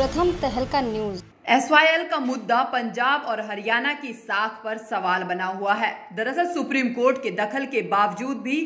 प्रथम तहलका news. SYL का मुद्दा पंजाब और हरियाणा की साख पर सवाल बना हुआ है। दरअसल सुप्रीम कोर्ट के दखल के बावजूद भी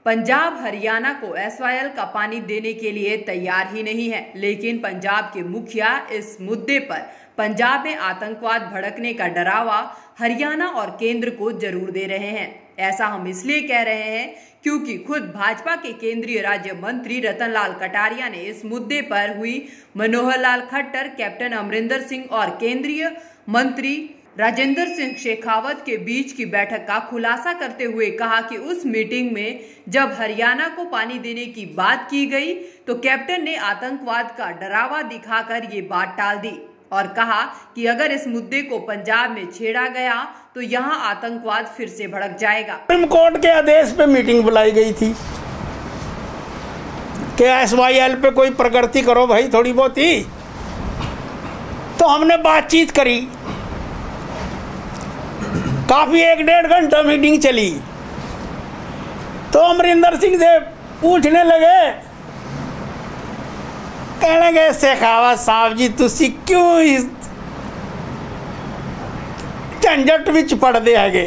पंजाब हरियाणा को SYL का पानी देने के लिए तैयार ही नहीं है। लेकिन पंजाब के मुखिया इस मुद्दे पर पंजाब में आतंकवाद भड़कने का डरावा हरियाणा और केंद्र को जरूर दे रहे हैं। ऐसा हम इसलिए कह रहे हैं क्योंकि खुद भाजपा के केंद्रीय राज्य मंत्री रतन लाल कटारिया ने इस मुद्दे पर हुई मनोहर लाल खट्टर, कैप्टन अमरिंदर सिंह और केंद्रीय मंत्री राजेंद्र सिंह शेखावत के बीच की बैठक का खुलासा करते हुए कहा कि उस मीटिंग में जब हरियाणा को पानी देने की बात की गई तो कैप्टन ने आतंकवाद का डरावा दिखाकर ये बात टाल दी और कहा कि अगर इस मुद्दे को पंजाब में छेड़ा गया तो यहां आतंकवाद फिर से भड़क जाएगा। सुप्रीम कोर्ट के आदेश पे मीटिंग बुलाई गई थी कि SYL पे कोई प्रगति करो भाई थोड़ी बहुत ही। तो हमने बातचीत करी, काफी 1-1.5 घंटा मीटिंग चली। तो अमरिंदर सिंह से पूछने लगे, कहने लगे शेखावत साहब जी तुसी क्यों इस झंझट विच पड़दे हैगे?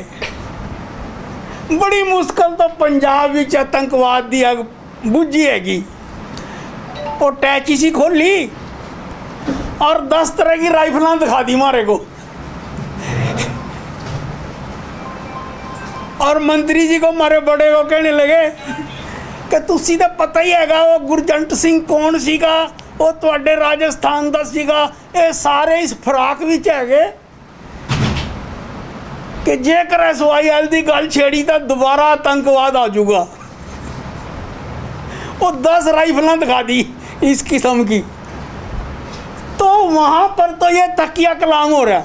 बड़ी मुश्किल तो पंजाब विच आतंकवाद दी अग बुझी हैगी। और टैची सी खोली और 10 तरह की राइफलां दिखा दी मारे को। और मंत्री जी को मारे बड़े को कहने लगे कि तुसी तो पता ही हैगा वो गुरजंट सिंह कौन सीगा, वो तुहाडे राजस्थान दा सीगा। ये सारे इस फराक विच हैगे कि जेकर SYL दी गल छेड़ी तो दोबारा आतंकवाद आ जाऊगा। वो 10 राइफलां दिखा दी इस किस्म की। तो वहां पर तो ये तकिया कलाम हो रहा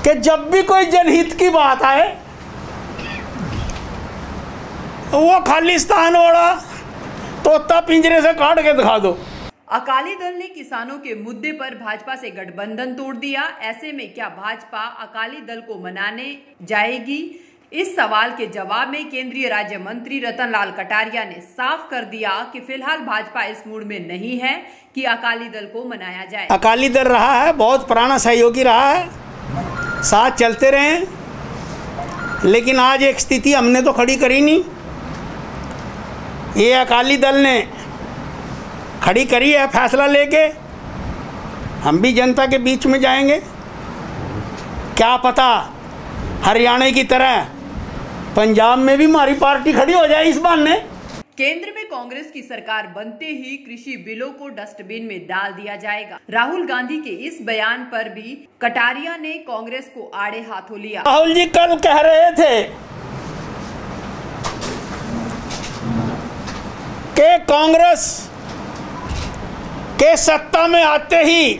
कि जब भी कोई जनहित की बात आए वो खालिस्तान वाला तोता पिंजरे से काट के दिखा दो। अकाली दल ने किसानों के मुद्दे पर भाजपा से गठबंधन तोड़ दिया। ऐसे में क्या भाजपा अकाली दल को मनाने जाएगी? इस सवाल के जवाब में केंद्रीय राज्य मंत्री रतन लाल कटारिया ने साफ कर दिया कि फिलहाल भाजपा इस मूड में नहीं है कि अकाली दल को मनाया जाए। अकाली दल रहा है, बहुत पुराना सहयोगी रहा है, साथ चलते रहे। लेकिन आज एक स्थिति हमने तो खड़ी करी नहीं, ये अकाली दल ने खड़ी करी है। फैसला लेके हम भी जनता के बीच में जाएंगे। क्या पता हरियाणा की तरह पंजाब में भी हमारी पार्टी खड़ी हो जाए इस बहाने। केंद्र में कांग्रेस की सरकार बनते ही कृषि बिलों को डस्टबिन में डाल दिया जाएगा। राहुल गांधी के इस बयान पर भी कटारिया ने कांग्रेस को आड़े हाथों लिया। राहुल जी कल कह रहे थे कि कांग्रेस के सत्ता में आते ही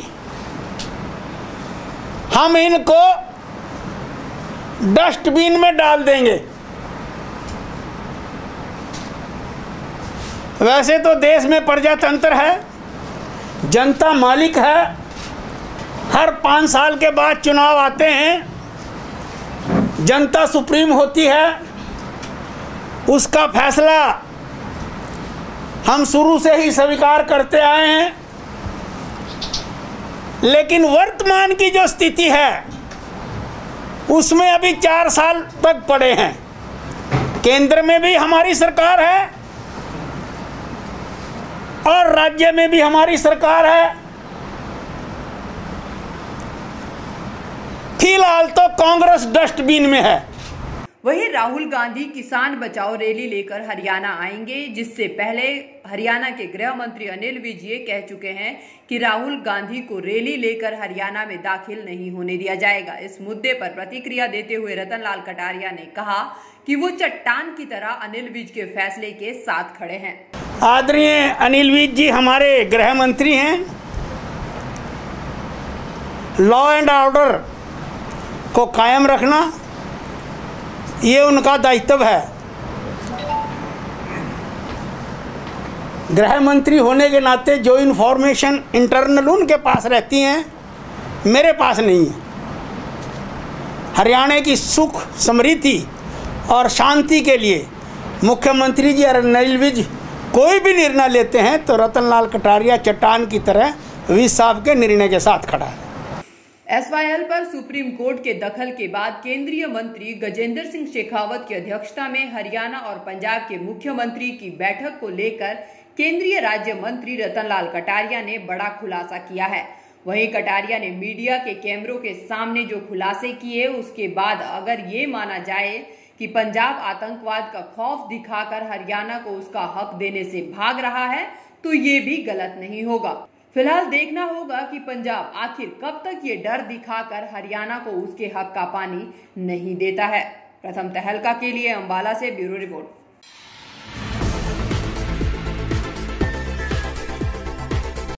हम इनको डस्टबिन में डाल देंगे। वैसे तो देश में प्रजातंत्र है, जनता मालिक है। हर 5 साल के बाद चुनाव आते हैं, जनता सुप्रीम होती है, उसका फैसला हम शुरू से ही स्वीकार करते आए हैं। लेकिन वर्तमान की जो स्थिति है उसमें अभी 4 साल तक पड़े हैं। केंद्र में भी हमारी सरकार है और राज्य में भी हमारी सरकार है। फिलहाल तो कांग्रेस डस्टबिन में है। वहीं राहुल गांधी किसान बचाओ रैली लेकर हरियाणा आएंगे, जिससे पहले हरियाणा के गृह मंत्री अनिल विज ये कह चुके हैं कि राहुल गांधी को रैली लेकर हरियाणा में दाखिल नहीं होने दिया जाएगा। इस मुद्दे पर प्रतिक्रिया देते हुए रतन लाल कटारिया ने कहा कि वो चट्टान की तरह अनिल विज के फैसले के साथ खड़े हैं। आदरणीय अनिल विज जी हमारे गृह मंत्री हैं। लॉ एंड ऑर्डर को कायम रखना ये उनका दायित्व है। गृह मंत्री होने के नाते जो इन्फॉर्मेशन इंटरनल उनके पास रहती हैं, मेरे पास नहीं है। हरियाणा की सुख समृद्धि और शांति के लिए मुख्यमंत्री जी अनिल विज कोई भी निर्णय लेते हैं तो रतनलाल कटारिया चट्टान की तरह वी साहब के निर्णय के साथ खड़ा है। एसवाईएल पर सुप्रीम कोर्ट के दखल के बाद केंद्रीय मंत्री गजेंद्र सिंह शेखावत की अध्यक्षता में हरियाणा और पंजाब के मुख्यमंत्री की बैठक को लेकर केंद्रीय राज्य मंत्री रतनलाल कटारिया ने बड़ा खुलासा किया है। वहीं कटारिया ने मीडिया के कैमरों के सामने जो खुलासे किए, उसके बाद अगर ये माना जाए कि पंजाब आतंकवाद का खौफ दिखाकर हरियाणा को उसका हक देने से भाग रहा है, तो ये भी गलत नहीं होगा। फिलहाल देखना होगा कि पंजाब आखिर कब तक ये डर दिखाकर हरियाणा को उसके हक का पानी नहीं देता है। प्रथम तहलका के लिए अंबाला से ब्यूरो रिपोर्ट।